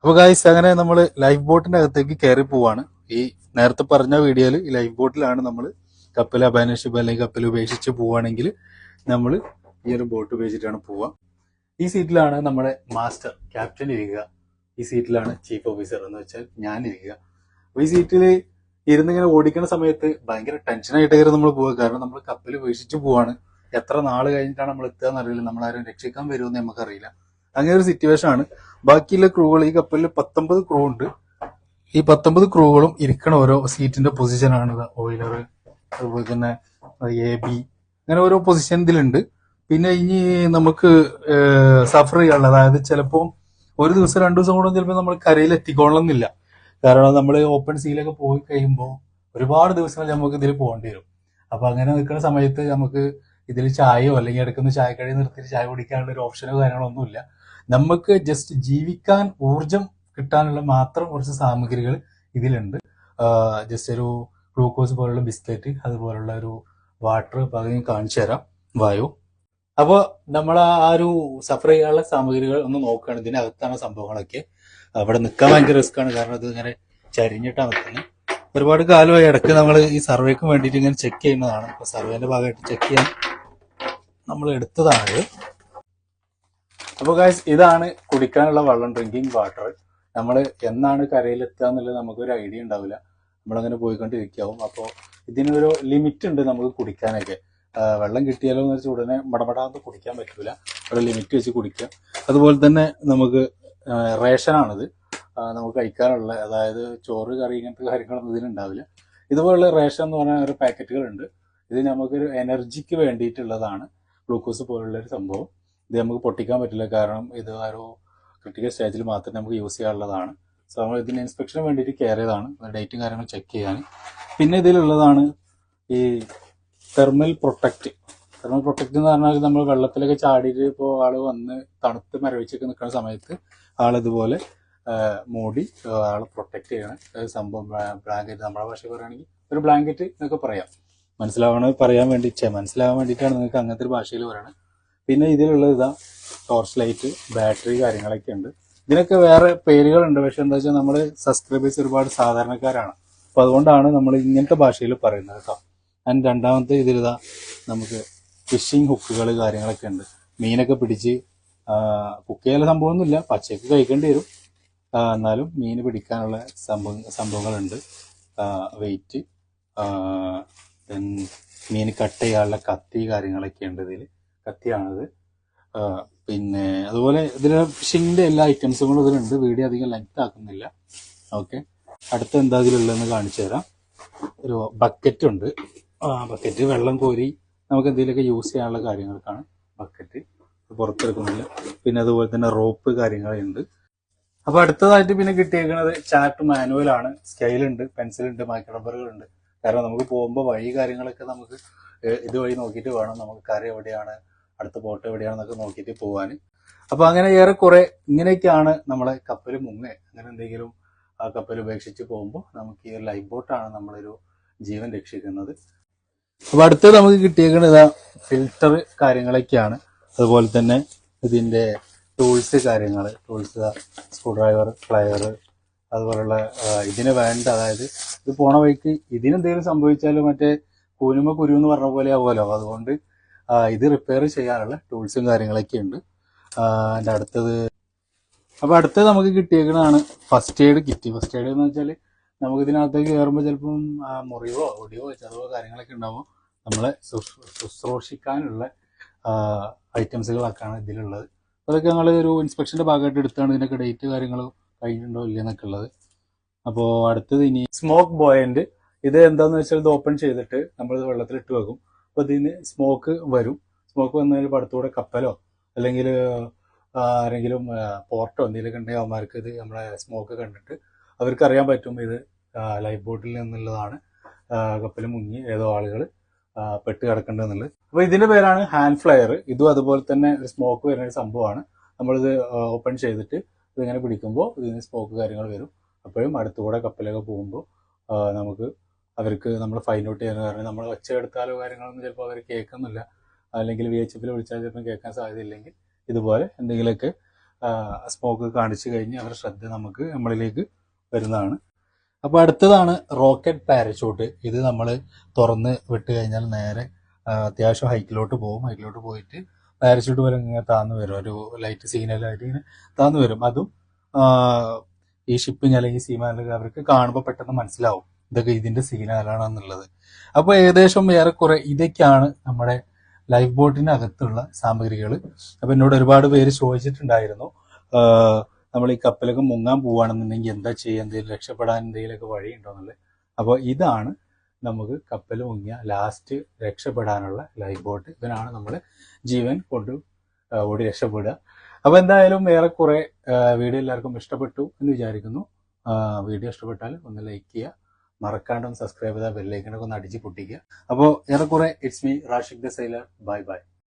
അപ്പൊ ഗായ്സ് അങ്ങനെ നമ്മൾ ലൈഫ് ബോട്ടിന്റെ അകത്തേക്ക് കയറി പോവാണ്. ഈ നേരത്തെ പറഞ്ഞ വീഡിയോയിൽ ഈ ലൈഫ് ബോട്ടിലാണ് നമ്മൾ കപ്പൽ അബാനഷിപ്പ് അല്ലെങ്കിൽ കപ്പൽ ഉപേക്ഷിച്ച് പോവുകയാണെങ്കിൽ നമ്മൾ ഈ ഒരു ബോട്ട് ഉപയോഗിച്ചിട്ടാണ് പോവുക. ഈ സീറ്റിലാണ് നമ്മുടെ മാസ്റ്റർ ക്യാപ്റ്റൻ ഇരിക്കുക. ഈ സീറ്റിലാണ് ചീഫ് ഓഫീസർ എന്ന് വെച്ചാൽ ഞാൻ ഇരിക്കുക. അപ്പൊ ഈ സീറ്റിൽ ഇരുന്നിങ്ങനെ ഓടിക്കുന്ന സമയത്ത് ഭയങ്കര ടെൻഷനായിട്ടായിരുന്നു നമ്മൾ പോവുക. കാരണം നമ്മൾ കപ്പൽ ഉപേക്ഷിച്ച് പോവാണ്. എത്ര നാൾ കഴിഞ്ഞിട്ടാണ് നമ്മൾ എത്തുക എന്നറിയില്ല, നമ്മളാരും രക്ഷിക്കാൻ വരുമെന്ന് നമുക്കറിയില്ല. അങ്ങനെ ഒരു സിറ്റുവേഷൻ ആണ്. ബാക്കിയുള്ള ക്രൂകൾ, ഈ കപ്പലിൽ 19 ക്രൂ ഉണ്ട്. ഈ 19 ക്രൂകളും ഇരിക്കണ ഓരോ സീറ്റിന്റെ പൊസിഷനാണ്. ഓയിലർ, അതുപോലെ തന്നെ AB, അങ്ങനെ ഓരോ പൊസിഷൻ ഇതിലുണ്ട്. പിന്നെ ഇനി നമുക്ക് സഫർ ചെയ്യാനുള്ള, അതായത് ചിലപ്പോൾ ഒരു ദിവസം 2 ദിവസം കൂടെ ചിലപ്പോൾ നമ്മൾ കരയിൽ എത്തിക്കൊള്ളണമെന്നില്ല. കാരണം നമ്മൾ ഓപ്പൺ സീലൊക്കെ പോയി കഴിയുമ്പോൾ ഒരുപാട് ദിവസങ്ങൾ നമുക്ക് ഇതിൽ പോകേണ്ടി വരും. അപ്പൊ അങ്ങനെ നിൽക്കുന്ന സമയത്ത് നമുക്ക് ഇതിൽ ചായയോ അല്ലെങ്കിൽ ഇടയ്ക്കൊന്ന് ചായക്കടയിൽ നിർത്തിയിട്ട് ചായ കുടിക്കാനുള്ള ഒരു ഓപ്ഷനോ കാര്യങ്ങളോ ഒന്നുമില്ല. നമുക്ക് ജസ്റ്റ് ജീവിക്കാൻ ഊർജം കിട്ടാനുള്ള മാത്രം കുറച്ച് സാമഗ്രികൾ ഇതിലുണ്ട്. ജസ്റ്റ് ഒരു ഗ്ലൂക്കോസ് പോലുള്ള ബിസ്ക്കറ്റ്, അതുപോലുള്ള ഒരു വാട്ടർ പകരം കാണിച്ചു തരാം, വായു. അപ്പോൾ നമ്മൾ ആ ഒരു സഫർ ചെയ്യാനുള്ള സാമഗ്രികൾ ഒന്ന് നോക്കുകയാണ്. ഇതിനകത്താണ് സംഭവങ്ങളൊക്കെ. അവിടെ നിൽക്കാൻ ഭയങ്കര റിസ്ക് ആണ്, കാരണം ഇത് ഇങ്ങനെ ചരിഞ്ഞിട്ടാണ് നിൽക്കുന്നത്. ഒരുപാട് കാലമായി ഇടയ്ക്ക് നമ്മൾ ഈ സർവേക്ക് വേണ്ടിയിട്ട് ഇങ്ങനെ ചെക്ക് ചെയ്യുന്നതാണ്. അപ്പോൾ സർവേന്റെ ഭാഗമായിട്ട് ചെക്ക് ചെയ്യാൻ നമ്മൾ എടുത്തതാണ്. അപ്പോൾ ഗൈസ്, ഇതാണ് കുടിക്കാനുള്ള വെള്ളം, ഡ്രിങ്കിങ് വാട്ടർ. നമ്മൾ എന്നാണ് കരയിലെത്തുക എന്നുള്ളത് നമുക്കൊരു ഐഡിയ ഉണ്ടാവില്ല. നമ്മളങ്ങനെ പോയിക്കൊണ്ടിരിക്കാവും. അപ്പോൾ ഇതിനൊരു ലിമിറ്റ് ഉണ്ട് നമുക്ക് കുടിക്കാനൊക്കെ. വെള്ളം കിട്ടിയാലോ എന്ന് വെച്ചാൽ ഉടനെ മടമടാന്ന് കുടിക്കാൻ പറ്റൂല. ഒരു ലിമിറ്റ് വെച്ച് കുടിക്കാം. അതുപോലെ തന്നെ നമുക്ക് റേഷനാണിത് നമുക്ക് കഴിക്കാനുള്ള, അതായത് ചോറ്, കറി, ഇങ്ങനത്തെ കാര്യങ്ങളൊന്നും ഇതിനുണ്ടാവില്ല. ഇതുപോലുള്ള റേഷൻ എന്ന് പറഞ്ഞാൽ ഒരു പാക്കറ്റുകളുണ്ട്. ഇത് നമുക്കൊരു എനർജിക്ക് വേണ്ടിയിട്ടുള്ളതാണ്. ഗ്ലൂക്കോസ് പോലുള്ള ഒരു സംഭവം. ഇത് നമുക്ക് പൊട്ടിക്കാൻ പറ്റില്ല, കാരണം ഇത് ഒരു ക്രിട്ടിക്കൽ സ്റ്റേജിൽ മാത്രമേ നമുക്ക് യൂസ് ചെയ്യാനുള്ളതാണ്. സോ നമ്മൾ ഇതിന് ഇൻസ്പെക്ഷന് വേണ്ടിയിട്ട് കയറിയതാണ്, ഡേറ്റും കാര്യങ്ങളും ചെക്ക് ചെയ്യാൻ. പിന്നെ ഇതിലുള്ളതാണ് ഈ തെർമൽ പ്രൊട്ടക്റ്റ്. തെർമൽ പ്രൊട്ടക്റ്റ് എന്ന് പറഞ്ഞാൽ നമ്മൾ വെള്ളത്തിലൊക്കെ ചാടിയിട്ട് ഇപ്പോൾ ആള് വന്ന് തണുത്ത് മരവിച്ചൊക്കെ നിൽക്കുന്ന സമയത്ത് ആളിതുപോലെ മൂടി ആളെ പ്രൊട്ടക്റ്റ് ചെയ്യണ സംഭവം. ബ്ലാങ്കറ്റ്, നമ്മുടെ ഭാഷ പറയുകയാണെങ്കിൽ ഒരു ബ്ലാങ്കറ്റ് എന്നൊക്കെ പറയാം. പറയാൻ വേണ്ടിയിട്ടാണ് നിങ്ങൾക്ക് അങ്ങനത്തെ ഒരു ഭാഷയിൽ പറയണത്. പിന്നെ ഇതിലുള്ളത് ഇതാ ടോർച്ച് ലൈറ്റ്, ബാറ്ററി, കാര്യങ്ങളൊക്കെ ഉണ്ട്. ഇതിനൊക്കെ വേറെ പേരുകളുണ്ട്. പക്ഷെ എന്താ വെച്ചാൽ നമ്മൾ സബ്സ്ക്രൈബേഴ്സ് ഒരുപാട് സാധാരണക്കാരാണ്. അപ്പൊ അതുകൊണ്ടാണ് നമ്മൾ ഇങ്ങനത്തെ ഭാഷയിൽ പറയുന്നത് കേട്ടോ. ആൻഡ് രണ്ടാമത്തെ ഇതിലിതാ നമുക്ക് ഫിഷിംഗ് ഹുക്കുകൾ, കാര്യങ്ങളൊക്കെ ഉണ്ട്. മീനൊക്കെ പിടിച്ച് കുക്ക് ചെയ്യാനുള്ള സംഭവമൊന്നുമില്ല, പച്ചയ്ക്ക് കഴിക്കേണ്ടി വരും. എന്നാലും മീൻ പിടിക്കാനുള്ള സംഭവങ്ങളുണ്ട്. വെയിറ്റ്, മീൻ കട്ട് ചെയ്യാനുള്ള കത്തി, കാര്യങ്ങളൊക്കെ ഉണ്ട്. ഇതിൽ കത്തിയാണിത്. പിന്നെ അതുപോലെ ഇതിൽ ഫിഷിങ്ങിന്റെ എല്ലാ ഐറ്റംസുകളും ഇതിലുണ്ട്. വീഡിയോ അധികം ലെങ്ത് ആക്കുന്നില്ല. ഓക്കെ, അടുത്ത എന്താ ഇതിലുള്ളതെന്ന് കാണിച്ചു തരാം. ഒരു ബക്കറ്റ് ഉണ്ട്. ബക്കറ്റ് വെള്ളം കോരി നമുക്ക് എന്തെങ്കിലുമൊക്കെ യൂസ് ചെയ്യാനുള്ള കാര്യങ്ങൾക്കാണ് ബക്കറ്റ്. പുറത്തെടുക്കുന്നില്ല. പിന്നെ അതുപോലെ തന്നെ റോപ്പ്, കാര്യങ്ങളുണ്ട്. അപ്പൊ അടുത്തതായിട്ട് പിന്നെ കിട്ടിയേക്കുന്നത് ചാർട്ട് മാനുവലാണ്. സ്കെയിലുണ്ട്, പെൻസിലുണ്ട്, മൈക്രോ റബ്ബറുകളുണ്ട്. കാരണം നമുക്ക് പോകുമ്പോൾ വഴി കാര്യങ്ങളൊക്കെ നമുക്ക് ഇതുവഴി നോക്കിയിട്ട് വേണം നമുക്ക് കര എവിടെയാണ്, അടുത്ത ബോട്ട് എവിടെയാണെന്നൊക്കെ നോക്കിയിട്ട് പോകാൻ. അപ്പൊ അങ്ങനെ ഏറെക്കുറെ ഇങ്ങനെയൊക്കെയാണ് നമ്മളെ കപ്പൽ മുങ്ങേ അങ്ങനെ എന്തെങ്കിലും ആ കപ്പൽ ഉപേക്ഷിച്ച് പോകുമ്പോൾ നമുക്ക് ഈ ലൈഫ് ബോട്ടാണ് നമ്മളൊരു ജീവൻ രക്ഷിക്കുന്നത്. അപ്പൊ അടുത്തത് നമുക്ക് കിട്ടിയേക്കുന്നത് ഫിൽറ്റർ കാര്യങ്ങളൊക്കെയാണ്. അതുപോലെ തന്നെ ഇതിന്റെ ടൂൾസ്, സ്ക്രൂ ഡ്രൈവർ, പ്ലയർ, അതുപോലുള്ള ഇതിന് വേണ്ട, അതായത് ഇത് പോണ വഴിക്ക് ഇതിനെന്തെങ്കിലും സംഭവിച്ചാലും മറ്റേ കൂനുമ കുരു എന്ന് പറഞ്ഞ പോലെ ആവുമല്ലോ. അതുകൊണ്ട് ഇത് റിപ്പയർ ചെയ്യാനുള്ള ടൂൾസും കാര്യങ്ങളൊക്കെ ഉണ്ട്. അതിൻ്റെ അടുത്തത് നമുക്ക് കിട്ടിയേക്കുന്നതാണ് first aid kit. First aid എന്ന് വെച്ചാൽ നമുക്ക് ഇതിനകത്തേക്ക് കയറുമ്പോൾ ചിലപ്പം മുറിവോ ഒടിവോ ചതവോ കാര്യങ്ങളൊക്കെ ഉണ്ടാവും. നമ്മളെ ശുശ്രൂഷിക്കാനുള്ള ഐറ്റംസുകളൊക്കെയാണ് ഇതിലുള്ളത്. അതൊക്കെ ഞങ്ങൾ ഒരു ഇൻസ്പെക്ഷന്റെ ഭാഗമായിട്ട് എടുത്താണ്. ഇതിനൊക്കെ ഡേറ്റ് കാര്യങ്ങൾ കഴിഞ്ഞിട്ടുണ്ടോ ഇല്ലെന്നൊക്കെ ഉള്ളത്. അപ്പോൾ അടുത്തത് ഇനി സ്മോക്ക് ബോയന്റ്. ഇത് എന്താന്ന് വെച്ചാൽ ഇത് ഓപ്പൺ ചെയ്തിട്ട് നമ്മൾ വെള്ളത്തിൽ ഇട്ട് വെക്കും. അപ്പോൾ ഇതിന് സ്മോക്ക് വരും. സ്മോക്ക് വന്നതിൽ അടുത്തൂടെ കപ്പലോ അല്ലെങ്കിൽ ആരെങ്കിലും പോർട്ടോ എന്തെങ്കിലുമൊക്കെ ഉണ്ടെങ്കിൽ അവന്മാർക്ക് ഇത് നമ്മളെ സ്മോക്ക് കണ്ടിട്ട് അവർക്ക് അറിയാൻ പറ്റും ഇത് ലൈഫ് ബോട്ടിൽ നിന്നുള്ളതാണ്, കപ്പൽ മുങ്ങി ഏതോ ആളുകൾ പെട്ട് കിടക്കേണ്ടതെന്നുള്ളത്. അപ്പോൾ ഇതിന്റെ പേരാണ് ഹാൻഡ് ഫ്ലയർ. ഇതും അതുപോലെ തന്നെ ഒരു സ്മോക്ക് വരുന്ന ഒരു സംഭവമാണ്. നമ്മളിത് ഓപ്പൺ ചെയ്തിട്ട് ഇതിങ്ങനെ പിടിക്കുമ്പോൾ ഇതിന് സ്മോക്ക് കാര്യങ്ങൾ വരും. അപ്പോഴും അടുത്തുകൂടെ കപ്പലൊക്കെ പോകുമ്പോൾ നമുക്ക് അവർക്ക് നമ്മൾ ഫൈൻഡ് ഔട്ട് ചെയ്യാൻ, കാരണം നമ്മൾ ഒച്ച എടുത്താലോ കാര്യങ്ങളൊന്നും ചിലപ്പോൾ അവർ കേൾക്കുന്നില്ല, അല്ലെങ്കിൽ VHF വിളിച്ചാൽ ചിലപ്പോൾ കേൾക്കാൻ സാധ്യതയില്ലെങ്കിൽ ഇതുപോലെ എന്തെങ്കിലുമൊക്കെ സ്മോക്ക് കാണിച്ചു കഴിഞ്ഞ് അവരുടെ ശ്രദ്ധ നമുക്ക് നമ്മളിലേക്ക് വരുന്നതാണ്. അപ്പോൾ അടുത്തതാണ് റോക്കറ്റ് പാരച്യൂട്ട്. ഇത് നമ്മൾ തുറന്ന് വിട്ട് കഴിഞ്ഞാൽ നേരെ അത്യാവശ്യം ഹൈറ്റിലോട്ട് പോകും. ഹൈറ്റിലോട്ട് പോയിട്ട് പാരച്യൂട്ട് വരെ ഇങ്ങനെ താന്ന് വരും, ഒരു ലൈറ്റ് സിഗ്നലായിട്ട് ഇങ്ങനെ താന്ന് വരും. അതും ഈ ഷിപ്പിംഗ് അല്ലെങ്കിൽ സീമാനിലൊക്കെ അവർക്ക് കാണുമ്പോൾ പെട്ടെന്ന് മനസ്സിലാവും ഇതൊക്കെ ഇതിന്റെ സിഗ്നലാണെന്നുള്ളത്. അപ്പോൾ ഏകദേശം ഏറെക്കുറെ ഇതൊക്കെയാണ് നമ്മുടെ ലൈഫ് ബോട്ടിന്റെ അകത്തുള്ള സാമഗ്രികൾ. അപ്പൊ എന്നോട് ഒരുപാട് പേര് ചോദിച്ചിട്ടുണ്ടായിരുന്നു, നമ്മൾ ഈ കപ്പലൊക്കെ മുങ്ങാൻ പോവുകയാണെന്നുണ്ടെങ്കിൽ എന്താ ചെയ്യുക, എന്തെങ്കിലും രക്ഷപ്പെടാൻ എന്തെങ്കിലുമൊക്കെ വഴിയുണ്ടോ എന്നുള്ളത്. അപ്പോൾ ഇതാണ് നമുക്ക് കപ്പൽ മുങ്ങിയ ലാസ്റ്റ് രക്ഷപ്പെടാനുള്ള ലൈഫ് ബോട്ട്. ഇതിനാണ് നമ്മൾ ജീവൻ കൊണ്ട് ഓടി രക്ഷപ്പെടുക. അപ്പോൾ എന്തായാലും ഏറെക്കുറെ വീഡിയോ എല്ലാവർക്കും ഇഷ്ടപ്പെട്ടു എന്ന് വിചാരിക്കുന്നു. വീഡിയോ ഇഷ്ടപ്പെട്ടാൽ ഒന്ന് ലൈക്ക് ചെയ്യുക, മറക്കാണ്ട് ഒന്ന് സബ്സ്ക്രൈബ് ചെയ്താൽ ബെല്ലൈക്കനൊക്കെ ഒന്ന് അടിച്ച് പൊട്ടിക്കുക. അപ്പോൾ ഏറെക്കുറെ it's me Rashiq the sailor. Bye bye.